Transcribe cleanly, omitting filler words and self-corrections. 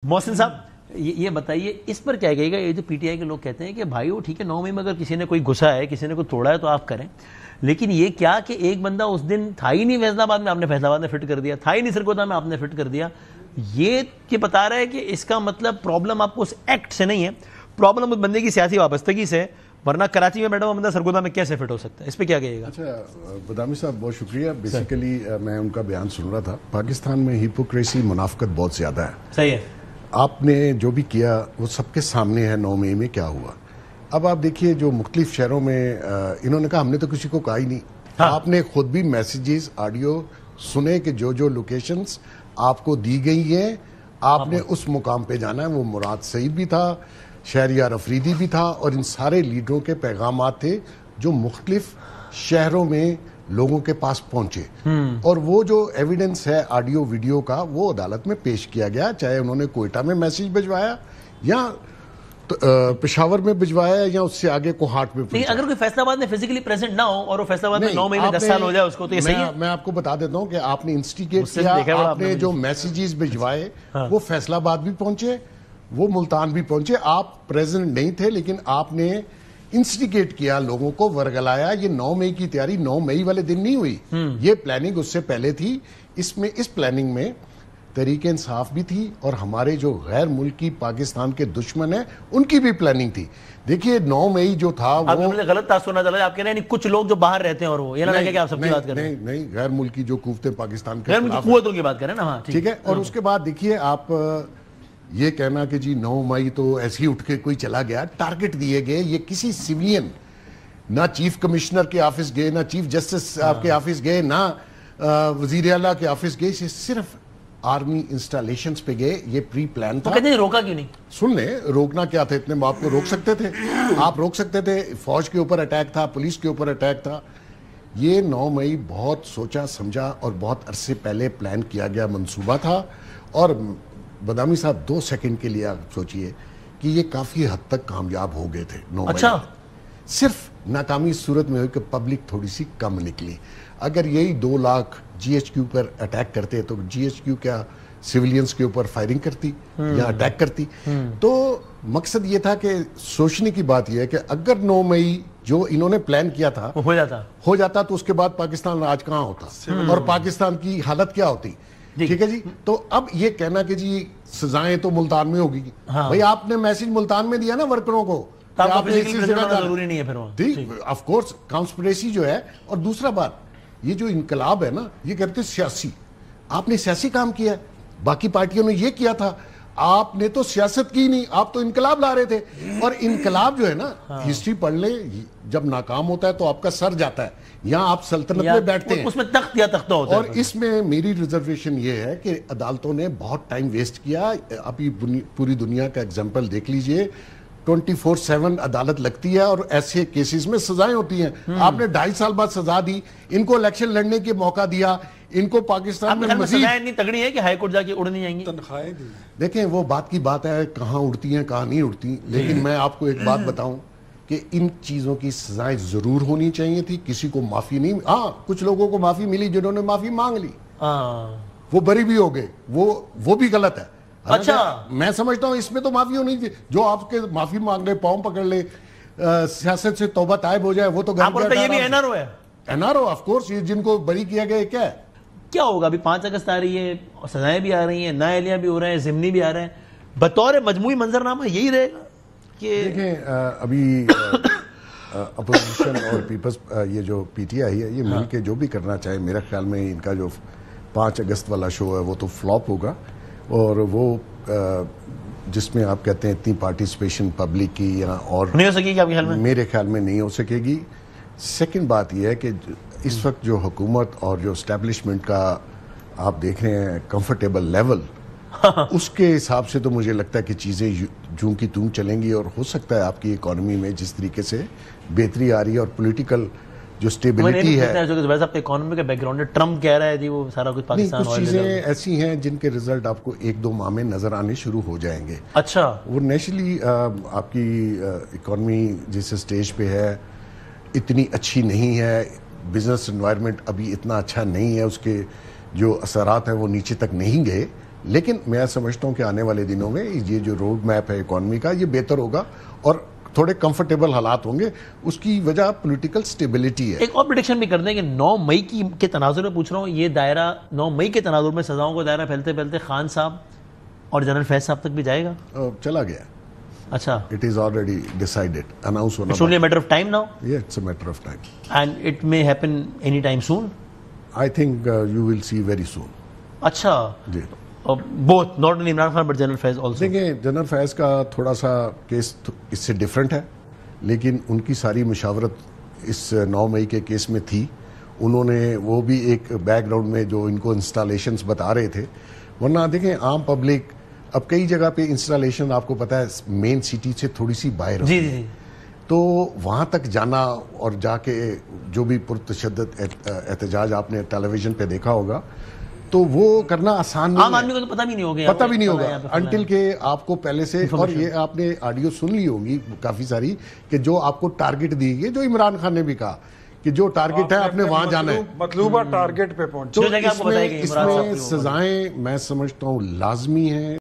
محسن صاحب یہ بتائیے اس پر کیا کہے گا؟ یہ جو پی ٹی آئی کے لوگ کہتے ہیں کہ بھائی وہ ٹھیک ہے 9 مئی میں اگر کسی نے کوئی گھسا ہے، کسی نے کوئی توڑا ہے تو آپ کریں، لیکن یہ کیا کہ ایک بندہ اس دن تھا ہی نہیں فیصل آباد میں، آپ نے فیصل آباد میں فٹ کر دیا، تھا ہی نہیں سرگودا میں، آپ نے فٹ کر دیا. یہ کہ بتا رہا ہے کہ اس کا مطلب پرابلم آپ کو اس ایکٹ سے نہیں ہے، پرابلم اس بندے کی سیاسی وابستگی سے، ورنہ کراچی میں بیٹھا ہوا بندہ سرگودا میں کیسے فٹ ہو سکتا ہے؟ اس پہ کیا کہے گا؟ اچھا بدامی صاحب بہت شکریہ. بیسیکلی میں ان کا بیان سن رہا تھا. پاکستان میں ہپوکریسی، منافقت بہت زیادہ ہے. صحیح ہے. آپ نے جو بھی کیا وہ سب کے سامنے ہے. 9 مئی میں کیا ہوا اب آپ دیکھیے، جو مختلف شہروں میں انہوں نے کہا ہم نے تو کسی کو کہا ہی نہیں. آپ نے خود بھی میسیجز آڈیو سنے کہ جو لوکیشنز آپ کو دی گئی ہیں آپ نے اس مقام پہ جانا ہے. وہ مراد سعید بھی تھا، شہریار افریدی بھی تھا، اور ان سارے لیڈروں کے پیغامات تھے جو مختلف شہروں میں لوگوں کے پاس پہنچے. اور وہ جو ایویڈنس ہے آڈیو ویڈیو کا وہ عدالت میں پیش کیا گیا، چاہے انہوں نے کوئٹہ میں میسیج بھجوایا یا پشاور میں بھجوایا یا اس سے آگے کوہاٹ میں. نہیں، اگر کوئی فیصل آباد میں فزیکلی پریزنٹ نہ ہو اور وہ فیصل آباد میں 9 مئی میں 10 سال ہو جائے اس کو، تو یہ صحیح ہے؟ میں آپ کو بتا دیتا ہوں کہ آپ نے انسٹیگیٹ کیا، آپ نے جو میسیجز بھجوائے وہ فیصل آباد بھی پہنچے، وہ ملتان بھی پہنچے. آپ پریزنٹ نہیں تھے لیکن آپ نے انسٹیگیٹ کیا، لوگوں کو ورگلایا. یہ 9 مئی کی تیاری 9 مئی والے دن نہیں ہوئی، یہ پلاننگ اس سے پہلے تھی. اس پلاننگ میں تحریک انصاف بھی تھی اور ہمارے جو غیر ملکی پاکستان کے دشمن ہیں ان کی بھی پلاننگ تھی. دیکھیے 9 مئی جو تھا وہ غلط تاثر نہ چلا، آپ کہہ رہے ہیں کچھ لوگ جو باہر رہتے ہیں اور وہ یہ نہ کہ آپ سب کی بات کر رہے ہیں. نہیں، غیر ملکی جو قوتیں پاکستان کے غیر ملکی قوتوں کی بات کر رہے ہیں نا. ہاں ٹھیک ہے. اور اس کے بعد دیکھیے آپ یہ کہنا کہ جی 9 مئی تو ایسے ہی اٹھ کے کوئی چلا گیا، ٹارگٹ دیے گئے. یہ کسی سیویلین نہ چیف کمشنر کے آفس گئے، نہ چیف جسٹس آپ کے آفس گئے، نہ وزیر اعلیٰ کے آفس گئے، صرف آرمی انسٹالیشنز پہ گئے. یہ پری پلان تھا. کہتے ہیں روکا کیوں نہیں؟ سن لیں، روکنا کیا تھا؟ اتنے آپ کو روک سکتے تھے؟ آپ روک سکتے تھے. فوج کے اوپر اٹیک تھا، پولیس کے اوپر اٹیک تھا. یہ 9 مئی بہت سوچا سمجھا اور بہت عرصے پہلے پلان کیا گیا منصوبہ تھا. اور بدامی صاحب 2 سیکنڈ کے لیے آپ سوچئے کہ یہ کافی حد تک کامیاب ہو گئے تھے 9 مئی. اچھا، صرف ناکامی صورت میں ہوئی کہ پبلک تھوڑی سی کم نکلی. اگر یہی 2 لاکھ جی ایچ کیو پر اٹیک کرتے تو جی ایچ کیو کیا سیویلینز کے اوپر فائرنگ کرتی یا اٹیک کرتی؟ تو مقصد یہ تھا کہ سوچنے کی بات یہ ہے کہ اگر 9 مئی جو انہوں نے پلان کیا تھا ہو جاتا تو اس کے بعد پاکستان آج کہاں ہوتا اور پاکستان کی حالت کیا ہوتی؟ ٹھیک ہے جی. تو اب یہ کہنا کہ جی سزائیں تو ملتان میں ہوگی، بھئی آپ نے میسیج ملتان میں دیا نا ورکروں کو، ضروری نہیں ہے پھر وہاں. آف کورس کانسپریسی جو ہے. اور دوسرا بات، یہ جو انقلاب ہے نا یہ کہتے سیاسی، آپ نے سیاسی کام کیا ہے، باقی پارٹیوں نے یہ کیا تھا. آپ نے تو سیاست کی نہیں، آپ تو انقلاب لا رہے تھے. اور انقلاب جو ہے نا، ہسٹری پڑھ لیں، جب ناکام ہوتا ہے تو آپ کا سر جاتا ہے، یہاں آپ سلطنت میں بیٹھتے ہیں، اس میں تخت یا تختہ ہوتا ہے. اور اس میں میری ریزرویشن یہ ہے کہ عدالتوں نے بہت ٹائم ویسٹ کیا. ابھی پوری دنیا کا ایگزامپل دیکھ لیجئے، 24/7 عدالت لگتی ہے اور ایسے کیسز میں سزائیں ہوتی ہیں. آپ نے 2.5 سال بعد سزا دی، ان کو الیکشن لڑنے کے موقع دیا، ان کو پاکستان میں مزید سزائیں اتنی تگڑی ہے کہ ہائی کورٹ جا کے اڑ نہیں جائیں گی. تنخواہیں دی. دیکھیں وہ بات کی بات ہے کہاں اڑتی ہیں کہاں نہیں اڑتی. لیکن میں آپ کو ایک بات بتاؤں کہ ان چیزوں کی سزائیں ضرور ہونی چاہیے تھی. کسی کو معافی نہیں. ہاں کچھ لوگوں کو معافی ملی جنہوں نے معافی مانگ لی، وہ بری بھی ہو گئے، وہ بھی غلط ہے. اچھا، میں سمجھتا ہوں اس میں تو معافی ہونی تھی. جو آپ کے معافی مانگ لے، پاؤں پکڑ لے، سیاست سے توبہ طائب ہو جائے، وہ تو یہ بھی این آر او ہے. N R O of course. یہ جن کو بری کیا گیا کیا ہے؟ کیا ہوگا؟ ابھی 5 اگست آ رہی ہے، سزائیں بھی آ رہی ہیں، نئے اہلیہ بھی ہو رہے ہیں، ضمنی بھی آ رہے ہیں. بطور مجموعی منظر نامہ یہی رہے گا کہ دیکھیں ابھی اپوزیشن اور پیپلز یہ جو پی ٹی آئی ہے یہ مل کے جو بھی کرنا چاہے، میرا خیال میں ان کا جو 5 اگست والا شو ہے وہ تو فلاپ ہوگا. اور وہ جس میں آپ کہتے ہیں اتنی پارٹیسپیشن پبلک کی یا اور نہیں ہو سکے گی آپ کے خیال میں؟ میرے خیال میں نہیں ہو سکے گی. سیکنڈ بات یہ ہے کہ اس وقت جو حکومت اور جو اسٹیبلشمنٹ کا آپ دیکھ رہے ہیں کمفرٹیبل لیول، اس کے حساب سے تو مجھے لگتا ہے کہ چیزیں جوں کی توں چلیں گی. اور ہو سکتا ہے آپ کی اکانومی میں جس طریقے سے بہتری آ رہی ہے اور پولیٹیکل جو سٹیبلیٹی ہے. صاحب اکانومی کا بیک گراؤنڈ ہے، ٹرمپ کہہ رہا ہے جی وہ سارا کچھ پاکستان. کچھ چیزیں ایسی ہیں جن کے رزلٹ آپ کو 1-2 ماہ میں نظر آنے شروع ہو جائیں گے. اچھا، وہ نیشنلی آپ کی اکانومی جس سٹیج پہ ہے اتنی اچھی نہیں ہے. بزنس انوائرمنٹ ابھی اتنا اچھا نہیں ہے، اس کے جو اثرات ہیں وہ نیچے تک نہیں گئے. لیکن میں سمجھتا ہوں کہ آنے والے دنوں میں یہ جو روڈ میپ ہے اکانومی کا یہ بہتر ہوگا اور تھوڑے کمفرٹیبل حالات ہوں گے. اس کی وجہ پولیٹیکل سٹیبلٹی ہے. ایک اور پریڈکشن بھی کر دیں کہ 9 مئی کے تناظر میں پوچھ رہا ہوں, یہ دائرہ 9 مئی کے تناظر میں سزاؤں کو دائرہ پھیلتے پھیلتے خان صاحب اور جنرل فیض صاحب تک بھی جائے گا؟ چلا گیا. اچھا, It is already decided, announce ہونا. It's only a matter of time now? Yeah, it's a matter of time. And it may happen any time soon? I think you will see very soon. اچھا, جی. Both, not only Imran Khan but General Faiz also. دیکھیں general فیض کا تھوڑا سا case اس سے different ہے, لیکن ان کی ساری مشاورت اس 9 مئی کے کیس میں تھی. انہوں نے وہ بھی ایک بیک گراؤنڈ میں جو ان کو انسٹالیشنز بتا رہے تھے, ورنہ دیکھیں عام پبلک اب کئی جگہ پہ انسٹالیشن آپ کو پتا ہے مین سٹی سے تھوڑی سی باہر ہوتی ہے, تو وہاں تک جانا اور جا کے جو بھی پرتشدد احتجاج آپ نے ٹیلی ویژن پہ دیکھا ہوگا تو وہ کرنا آسان نہیں ہے. عام آدمی کو تو پتہ بھی نہیں ہوگا, پتہ بھی نہیں ہوگا انٹل کہ آپ کو پہلے سے, اور یہ آپ نے آڈیو سن لی ہوگی کافی ساری کہ جو آپ کو ٹارگٹ دی گئی, جو عمران خان نے بھی کہا کہ جو ٹارگٹ ہے آپ نے وہاں جانا ہے, مطلوبہ ٹارگٹ پہ پہنچے. تو اس میں سزائیں میں سمجھتا ہوں لازمی ہیں.